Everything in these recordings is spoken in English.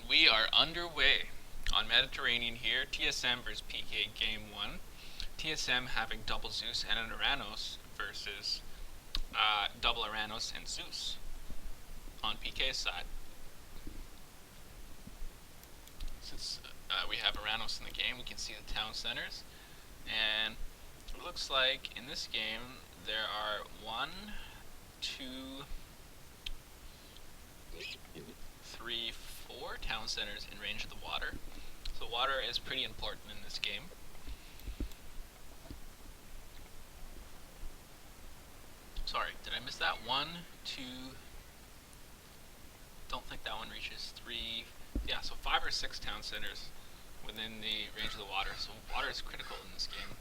We are underway on Mediterranean here. TSM versus PK Game 1. TSM having double Zeus and an Uranos versus double Uranos and Zeus on PK's side. Since we have Uranos in the game, we can see the town centers. And it looks like in this game there are 1, 2, 3, 4 town centers in range of the water. So water is pretty important in this game. Sorry, did I miss that? 1, 2, don't think that one reaches 3. Yeah, so 5 or 6 town centers within the range of the water. So water is critical in this game.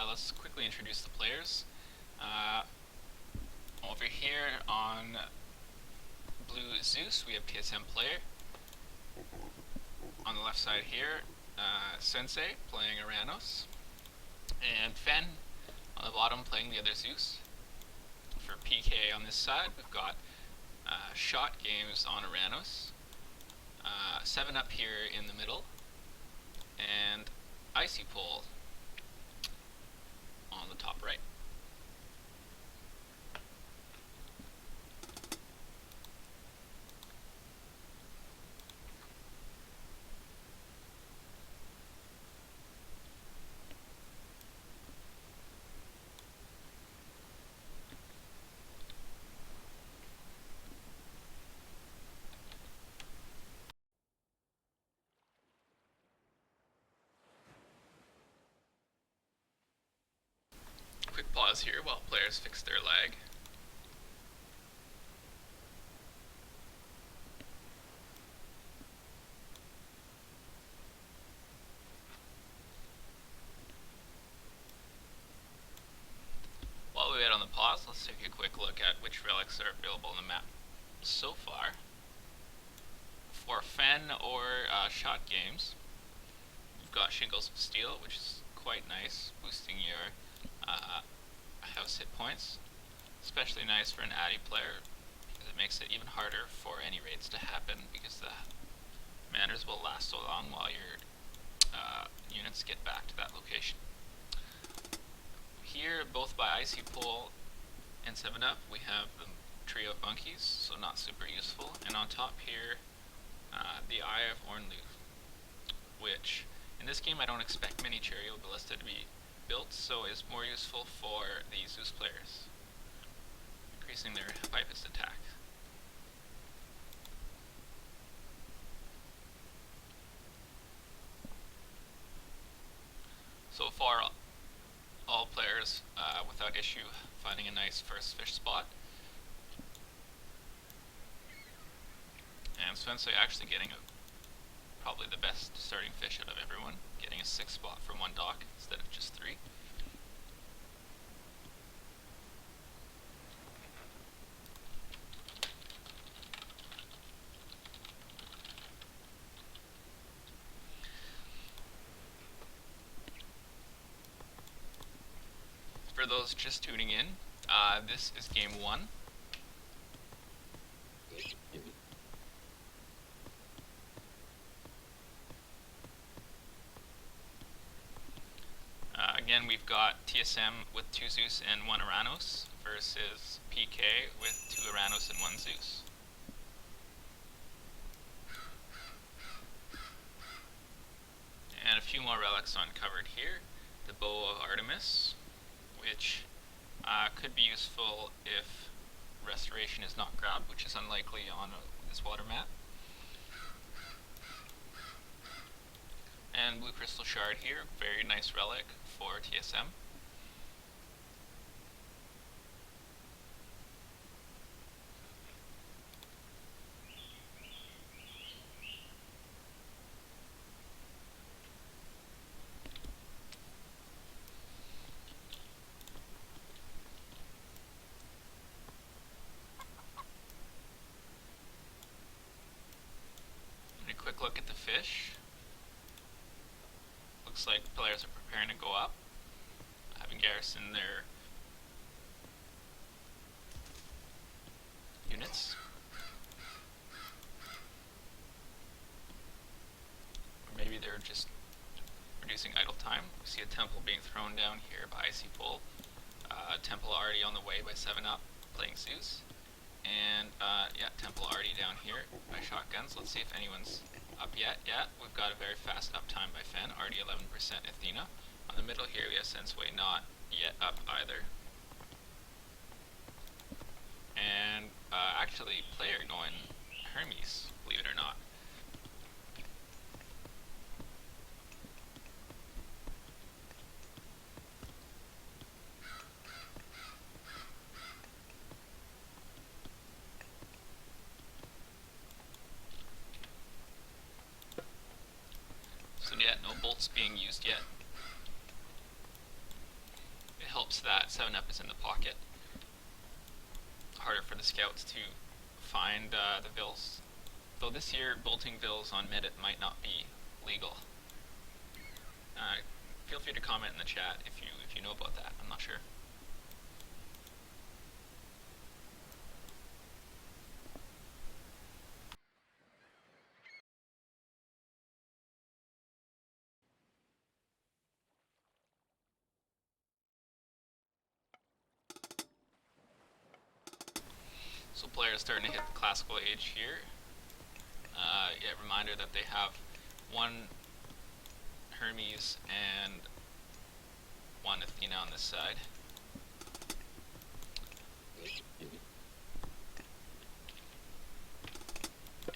Let's quickly introduce the players. Over here on blue Zeus, we have TSM player. On the left side here, Sensei playing Uranos, and Fen on the bottom playing the other Zeus. For PK on this side, we've got Shot Games on Uranos, 7 Up here in the middle, and Icy Pole on the top right. Quick pause here while players fix their lag. While we wait on the pause, let's take a quick look at which relics are available on the map so far. For Fen or Shot Games, you've got Shingles of Steel, which is quite nice, boosting your house hit points. Especially nice for an Addy player, because it makes it even harder for any raids to happen, because the manners will last so long while your units get back to that location. Here, both by Icy Pole and 7-Up, we have the trio of monkeys, so not super useful. And on top here, the Eye of Ornlu, which in this game I don't expect many Chariot Ballista to be built, so is more useful for the Zeus players, increasing their Pipist attack. So far, all players without issue finding a nice first fish spot. And Sensei actually getting probably the best starting fish out of everyone, getting a 6th spot from 1 dock instead of just 3. For those just tuning in, this is game 1. Again, we've got TSM with 2 Zeus and 1 Uranos versus PK with 2 Uranos and 1 Zeus. And a few more relics uncovered here. The Bow of Artemis, which could be useful if Restoration is not grabbed, which is unlikely on this water map. And Blue Crystal Shard here, very nice relic for TSM. And a quick look at the fish. Looks like players are preparing to go up, having garrison their units. Temple being thrown down here by Icy Pole. Temple already on the way by 7-Up, playing Zeus. And yeah, Temple already down here by Shotguns. Let's see if anyone's up yet. Yeah, we've got a very fast uptime by Fen, already 11% Athena. On the middle here we have Senseway not yet up either. And actually player going Hermes, believe it or not. So yeah, no bolts being used yet. It helps that 7-Up is in the pocket. Harder for the scouts to find the vills. Though this year, bolting vills on mid it might not be legal. Feel free to comment in the chat if you know about that. I'm not sure. So players starting to hit the classical age here. Yeah, reminder that they have one Hermes and one Athena on this side.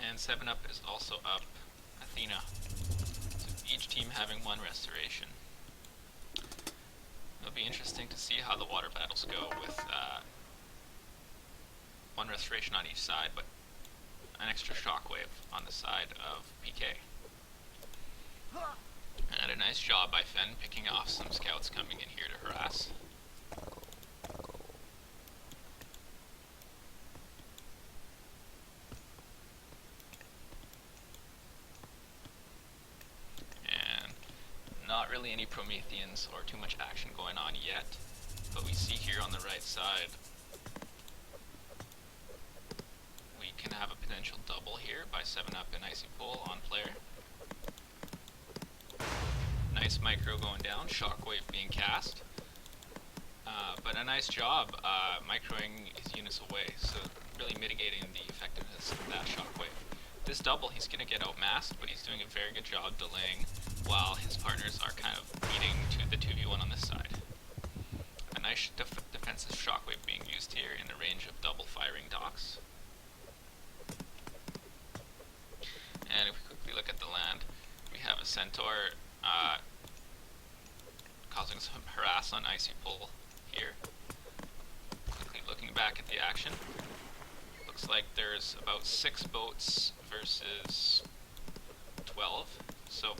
And 7-Up is also up Athena. So each team having one restoration. It'll be interesting to see how the water battles go with one restoration on each side, but an extra shockwave on the side of PK. And a nice job by Fen picking off some scouts coming in here to harass. And not really any Prometheans or too much action going on yet, but we see here on the right side we can have a potential double here by 7-Up and Icy Pole on player. Nice micro going down, shockwave being cast. But a nice job microing his units away, so really mitigating the effectiveness of that shockwave. This double, he's going to get outmasked, but he's doing a very good job delaying while his partners are kind of beating to the 2v1 on this side. A nice defensive shockwave being used here in the range of double firing docks. And if we quickly look at the land, we have a Centaur causing some harass on Icy Pole here. Quickly looking back at the action, looks like there's about 6 boats versus 12, so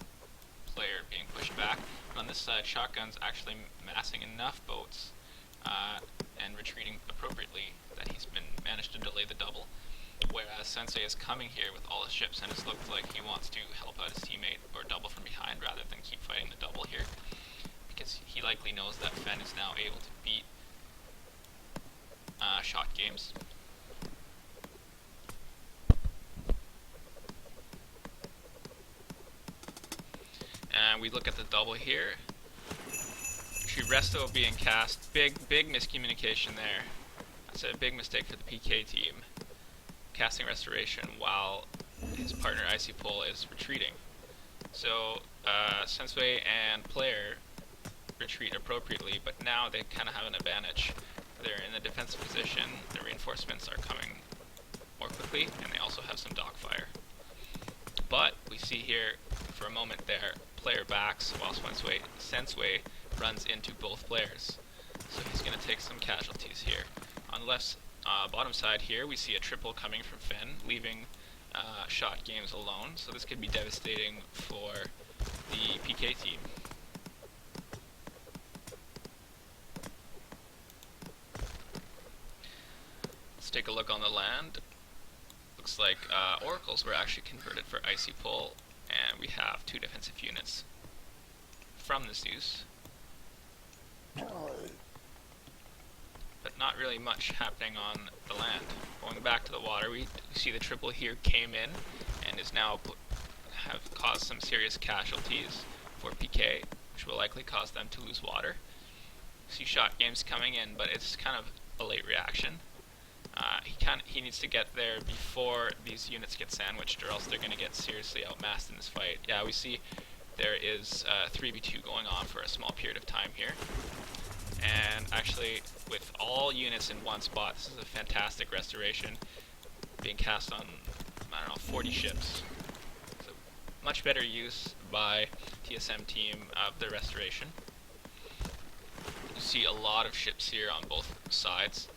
player being pushed back. And on this side, Shotgun's actually massing enough boats and retreating appropriately that he's managed to delay the double. Whereas Sensei is coming here with all his ships, and it looks like he wants to help out his teammate or double from behind rather than keep fighting the double here, because he likely knows that Fen is now able to beat shot games. And we look at the double here. Resto being cast, big miscommunication there. That's a big mistake for the PK team. Casting restoration while his partner Icy Pole is retreating. So Sensei and player retreat appropriately, but now they kind of have an advantage. They're in the defensive position, the reinforcements are coming more quickly, and they also have some dock fire. But we see here, for a moment there, player backs while Sensei runs into both players. So he's going to take some casualties here. On the left bottom side here, we see a triple coming from Fen, leaving shot games alone. So this could be devastating for the PK team. Let's take a look on the land. Looks like oracles were actually converted for Icy Pole, and we have 2 defensive units from the Zeus. But not really much happening on the land. Going back to the water, we see the triple here came in and is now have caused some serious casualties for PK. which will likely cause them to lose water. See shot games coming in, but it's kind of a late reaction. He needs to get there before these units get sandwiched, or else they're going to get seriously outmassed in this fight. Yeah, we see there is 3v2 going on for a small period of time here. And actually, with all units in one spot, this is a fantastic restoration being cast on, I don't know, 40 ships. So much better use by TSM team of the restoration. You see a lot of ships here on both sides.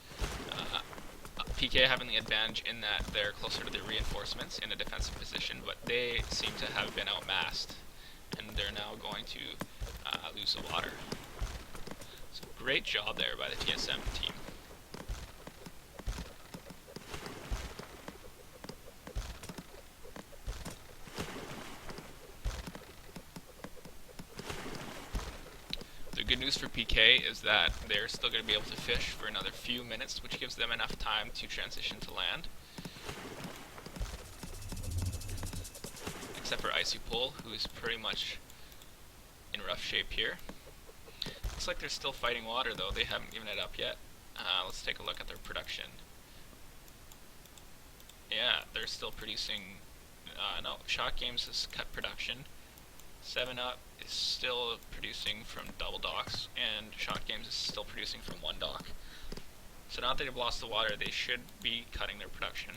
PK having the advantage in that they're closer to the reinforcements in a defensive position, but they seem to have been outmassed, and they're now going to lose the water. So great job there by the TSM team. The good news for PK is that they're still going to be able to fish for another few minutes, which gives them enough time to transition to land. Except for Icy Pole, who is pretty much in rough shape here. Looks like they're still fighting water though, they haven't given it up yet. Let's take a look at their production. Yeah, they're still producing, no, Shot Games has cut production. 7-Up is still producing from double docks, and Shot Games is still producing from one dock. So now that they've lost the water, they should be cutting their production.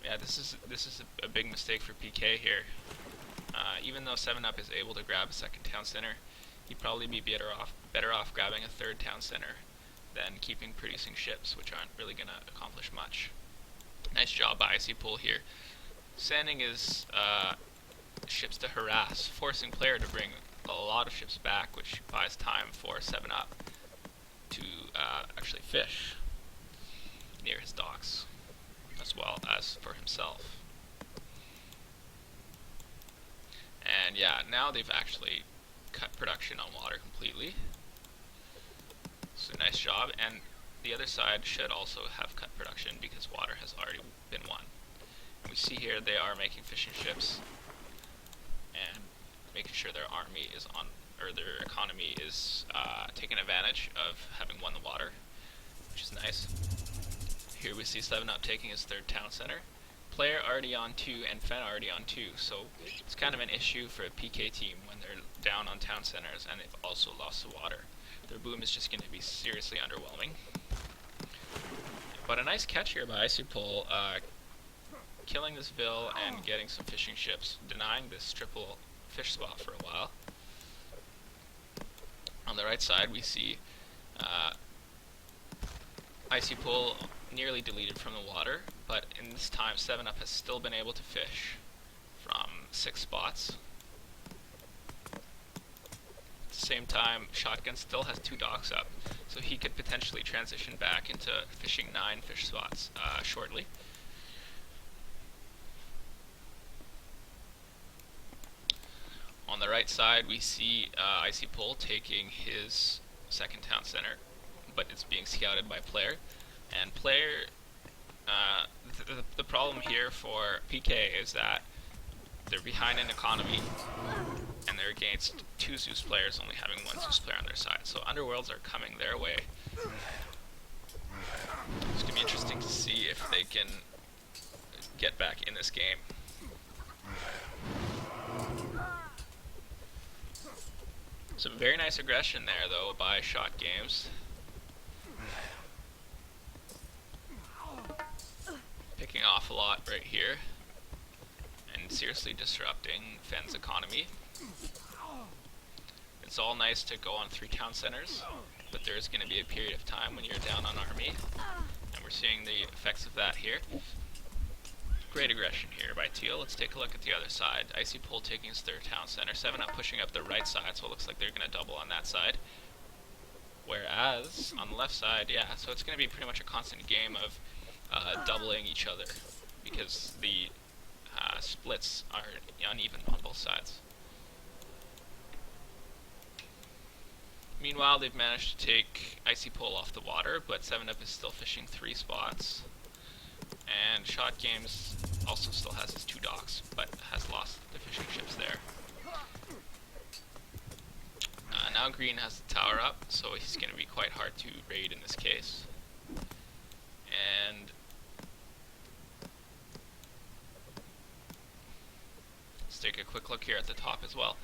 Yeah, this is a big mistake for PK here. Even though 7-Up is able to grab a second town center, he'd probably be better off grabbing a third town center than keeping producing ships, which aren't really going to accomplish much. Nice job by Icy Pool here. Sending his ships to harass, forcing player to bring a lot of ships back, which buys time for 7-Up to actually fish near his docks, as well as for himself. And yeah, now they've actually cut production on water completely. So nice job, and the other side should also have cut production because water has already been won. And we see here they are making fishing ships and making sure their army is on, or their economy is taking advantage of having won the water, which is nice. Here we see 7-Up taking his third town center. Player already on 2 and Fen already on 2, so it's kind of an issue for a PK team when they're down on town centers and they've also lost the water. Their boom is just going to be seriously underwhelming. But a nice catch here by Icy Pole, killing this Vil and getting some fishing ships, denying this triple fish spot for a while. On the right side we see Icy Pole nearly deleted from the water, but in this time 7-Up has still been able to fish from 6 spots. At the same time, Shotgun still has 2 docks up, so he could potentially transition back into fishing 9 fish spots shortly. On the right side we see Icy Pole taking his second town center, but it's being scouted by player. And player, the problem here for PK is that they're behind in economy, and they're against 2 Zeus players only having 1 Zeus player on their side. So Underworlds are coming their way. It's going to be interesting to see if they can get back in this game. Some very nice aggression there, though, by Shot Games. Picking off a lot right here, and seriously disrupting Fen's economy. It's all nice to go on 3 town centers, but there's going to be a period of time when you're down on army, and we're seeing the effects of that here. Great aggression here by Teal. Let's take a look at the other side. Icy Pole taking his 3rd town center, 7-Up pushing up the right side, so it looks like they're going to double on that side. Whereas, on the left side, yeah, so it's going to be pretty much a constant game of doubling each other, because the splits are uneven on both sides. Meanwhile, they've managed to take Icy Pole off the water, but 7-Up is still fishing 3 spots. And Shot Games also still has his 2 docks, but has lost the fishing ships there. Now Green has the tower up, so he's going to be quite hard to raid in this case. And let's take a quick look here at the top as well.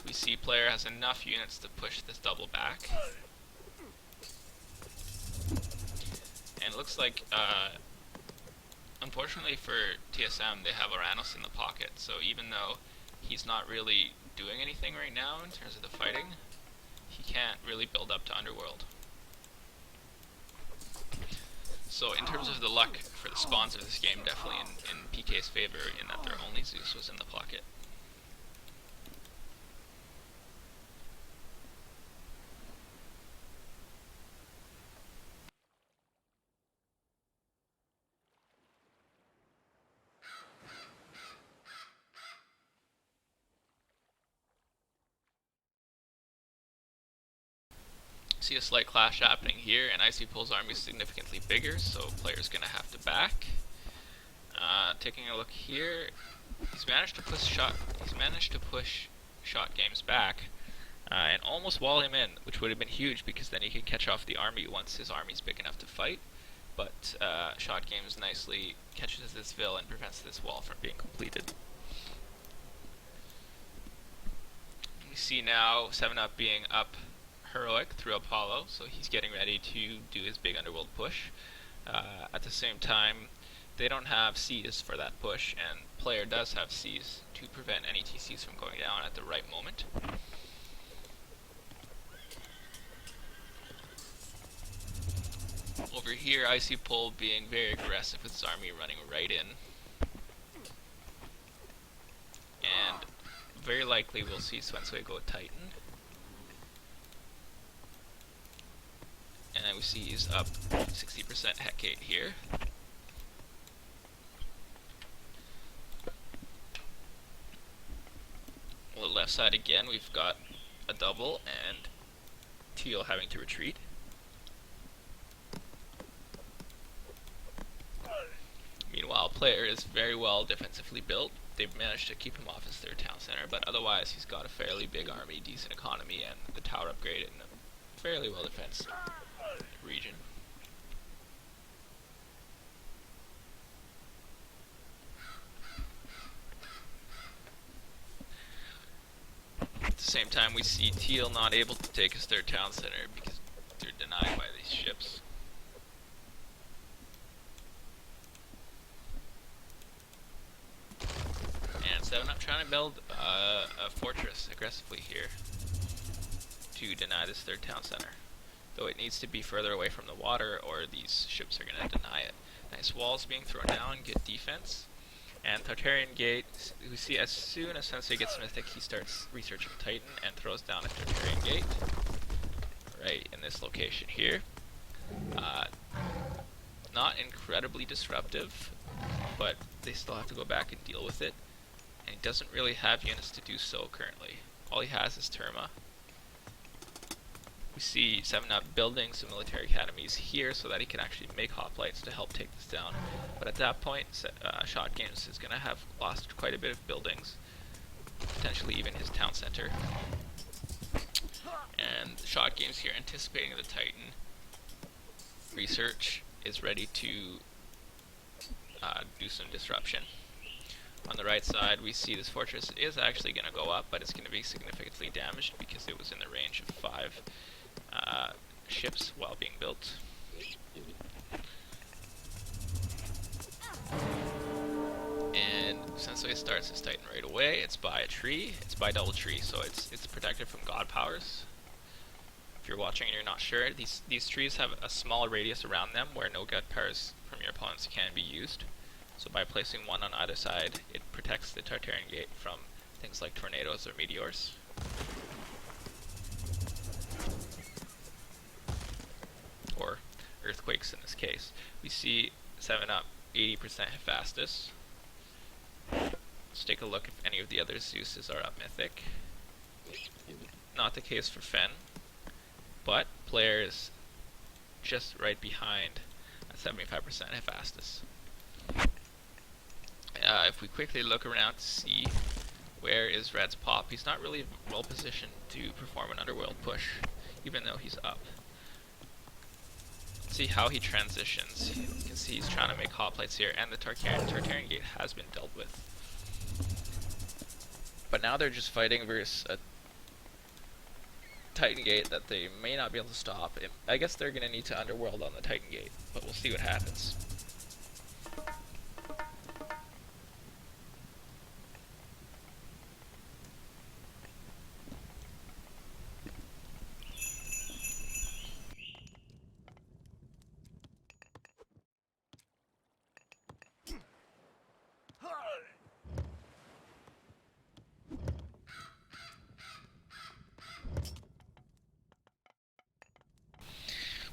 We see player has enough units to push this double back. And it looks like, unfortunately for TSM, they have Oranos in the pocket, so even though he's not really doing anything right now in terms of the fighting, he can't really build up to Underworld. So in terms of the luck for the spawns of this game, definitely in PK's favor in that their only Zeus was in the pocket. See a slight clash happening here, and Icy Pole's army is significantly bigger, so player's gonna have to back. Taking a look here, he's managed to push Shot Games back, and almost wall him in, which would have been huge because then he could catch off the army once his army's big enough to fight. But Shot Games nicely catches this Vil and prevents this wall from being completed. We see now 7-Up being up heroic through Apollo, so he's getting ready to do his big Underworld push. At the same time, they don't have C's for that push, and player does have C's to prevent any TCs from going down at the right moment. Over here, Icy Pole being very aggressive with his army running right in. And very likely we'll see Swensui go Titan. And then we see he's up 60% Hecate here. On the left side again, we've got a double and Teal having to retreat. Meanwhile, player is very well defensively built. They've managed to keep him off his third town center, but otherwise he's got a fairly big army, decent economy, and the tower upgrade in a fairly well defensed region. At the same time, we see Teal not able to take his third town center because they're denied by these ships. And 7-Up trying to build a fortress aggressively here to deny this third town center. Though it needs to be further away from the water or these ships are going to deny it. Nice walls being thrown down, good defense. And Tartarian Gate, we see as soon as Sensei gets Mythic, he starts researching Titan and throws down a Tartarian Gate. Right in this location here. Not incredibly disruptive, but they still have to go back and deal with it. And he doesn't really have units to do so currently. All he has is Terma. We see 7-Up building some military academies here so that he can actually make hoplites to help take this down. But at that point, Shot Games is going to have lost quite a bit of buildings, potentially even his town center. And Shot Games here, anticipating the Titan research, is ready to do some disruption. On the right side, we see this fortress is actually going to go up, but it's going to be significantly damaged because it was in the range of 5 ships while being built. And Sensei starts his Titan right away. It's by a tree. It's by double tree, so it's protected from god powers. If you're watching and you're not sure, these trees have a small radius around them where no god powers from your opponents can be used. So by placing one on either side, it protects the Tartarian Gate from things like tornadoes or meteors. Or earthquakes in this case. We see 7-Up 80% Hephaestus. Let's take a look if any of the other Zeuses are up Mythic. Not the case for Fen. but player is just right behind at 75% Hephaestus. If we quickly look around to see where is Red's pop, he's not really well positioned to perform an underworld push, even though he's up. Let's see how he transitions. You can see he's trying to make hoplites here, and the Tartarian gate has been dealt with. But now they're just fighting versus a Titan gate that they may not be able to stop. I guess they're going to need to underworld on the Titan gate, but we'll see what happens.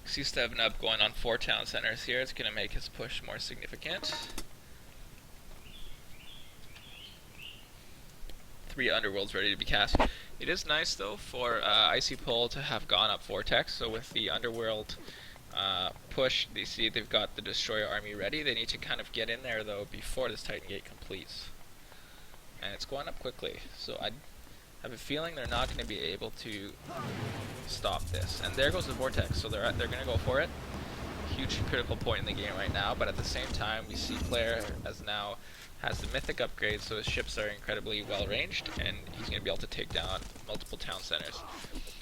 See 7 up going on 4 town centers here. It's going to make his push more significant. 3 underworlds ready to be cast. It is nice though for Icy Pole to have gone up Vortex, so with the underworld push, they see they've got the Destroyer army ready. They need to kind of get in there though before this Titan gate completes. And it's going up quickly, so I have a feeling they're not going to be able to stop this. And there goes the Vortex, so they're going to go for it. Huge critical point in the game right now, but at the same time we see player has the mythic upgrade, so his ships are incredibly well ranged, and he's going to be able to take down multiple town centers.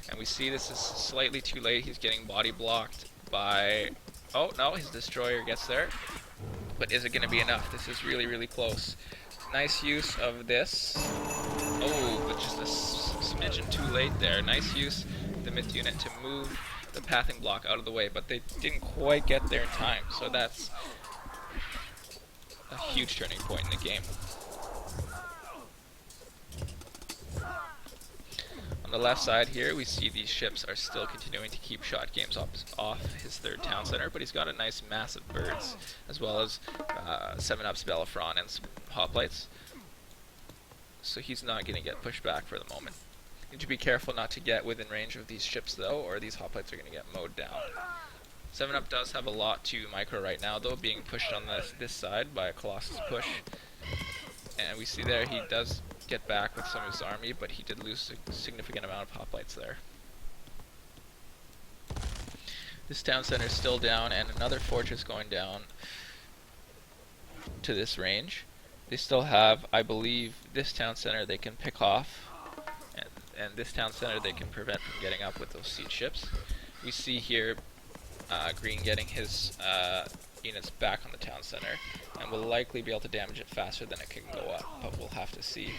And we see this is slightly too late. He's getting body blocked by... oh no, his destroyer gets there, but is it going to be enough? This is really, really close. Nice use of this. Oh, but just a smidgen too late there. Nice use of the myth unit to move the pathing block out of the way, but they didn't quite get there in time, so that's a huge turning point in the game. On the left side here, we see these ships are still continuing to keep shot games off his 3rd town center, but he's got a nice massive birds, as well as 7-ups Bellerophon and some hoplites. So he's not going to get pushed back for the moment. Need to be careful not to get within range of these ships though, or these hoplites are going to get mowed down. 7-up does have a lot to micro right now though, being pushed on this side by a Colossus push. And we see there he does get back with some of his army, but he did lose a significant amount of hoplites there. This town center is still down, and another fortress going down to this range. They still have, I believe, this town center they can pick off, and this town center they can prevent from getting up with those siege ships. We see here Green getting his units back on the town center, and will likely be able to damage it faster than it can go up, but we'll have to see.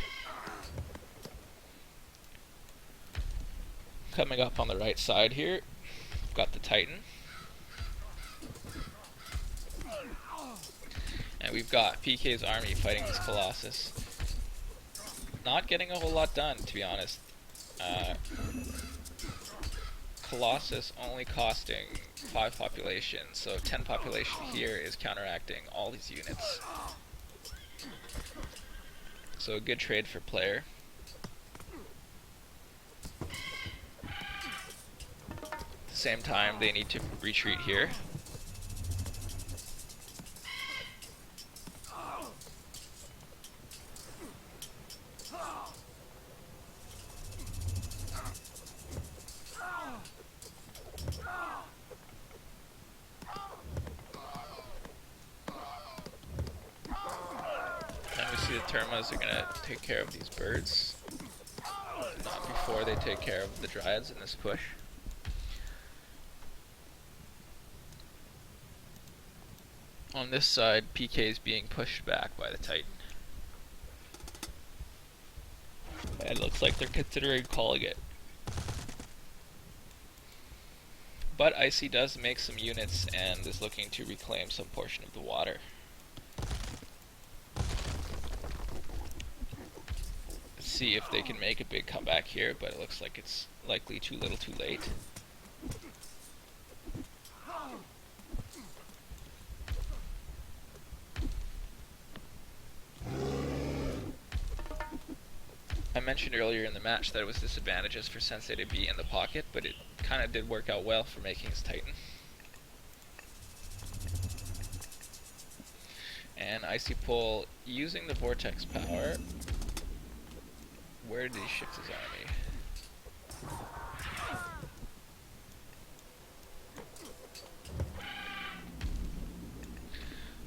Coming up on the right side here, we've got the Titan. And we've got PK's army fighting this Colossus. Not getting a whole lot done, to be honest. Colossus only costing 5 population, so 10 population here is counteracting all these units. So a good trade for player. At the same time, they need to retreat here. The Termas are going to take care of these birds, not before they take care of the Dryads in this push. On this side, PK is being pushed back by the Titan. It looks like they're considering calling it. But Icy does make some units and is looking to reclaim some portion of the water. See if they can make a big comeback here, but it looks like it's likely too little too late. I mentioned earlier in the match that it was disadvantageous for Sensei to be in the pocket, but it kind of did work out well for making his Titan. And Icy Pull, using the Vortex power, where did he shift his army?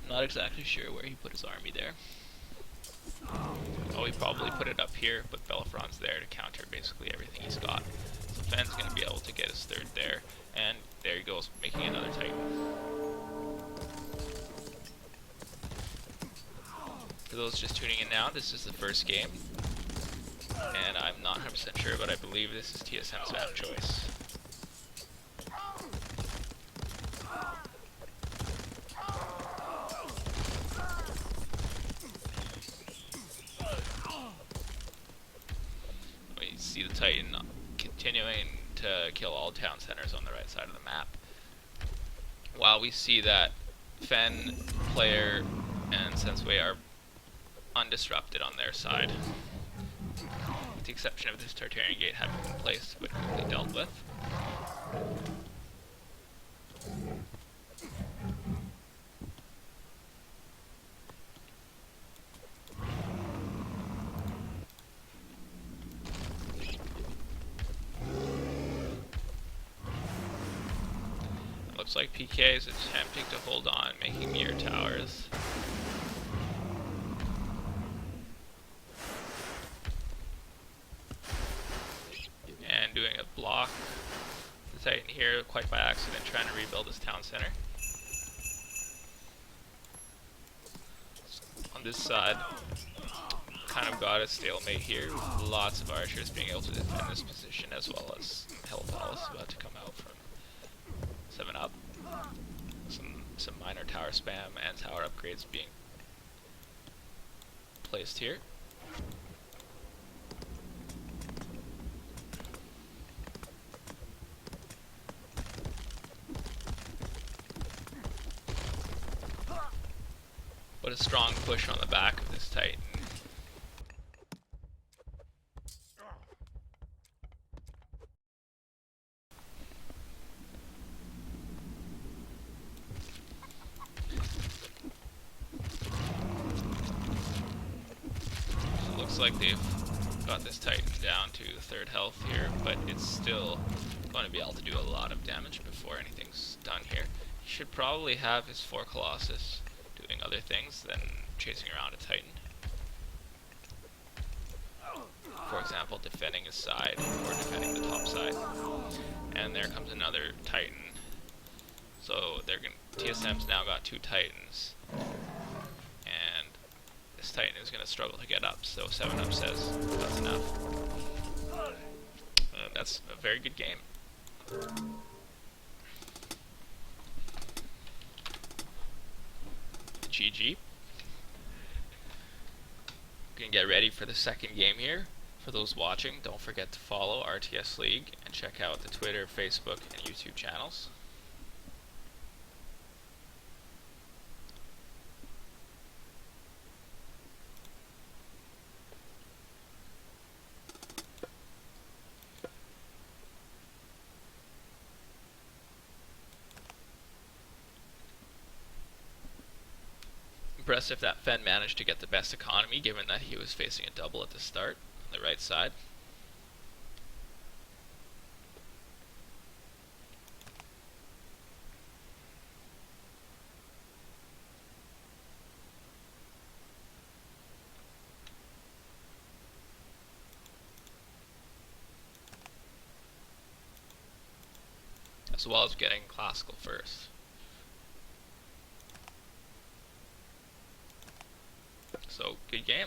I'm not exactly sure where he put his army there. Oh, he probably put it up here, but Bellerophon's there to counter basically everything he's got. So Fenn's going to be able to get his third there, and there he goes, making another Titan. For those just tuning in now, this is the first game, and I'm not 100% sure, but I believe this is TSM's map choice. We see the Titan continuing to kill all town centers on the right side of the map, while we see that Fen, Player, and Sensei are undisrupted on their side, with the exception of this Tartarian gate having been placed but quickly dealt with. Looks like PK is attempting to hold on, making mirror towers. And doing a block. The Titan here, quite by accident, trying to rebuild his town center. On this side, kind of got a stalemate here. Lots of archers being able to defend this position, as well as Hellfallis about to come out from 7-up. Some minor tower spam and tower upgrades being placed here. But a strong push on the back of this Titan. Looks like they've got this Titan down to 3rd health here, but it's still going to be able to do a lot of damage before anything's done here. He should probably have his 4 Colossus doing other things than chasing around a Titan. For example, defending his side or defending the top side. And there comes another Titan. So TSM's now got 2 Titans. And this Titan is going to struggle to get up, so 7-up says that's enough. That's a very good game. GG. We can get ready for the second game here. For those watching, don't forget to follow RTS League and check out the Twitter, Facebook, and YouTube channels. Impressive that Fen managed to get the best economy, given that he was facing a double at the start on the right side. As well as getting classical first. So, good game.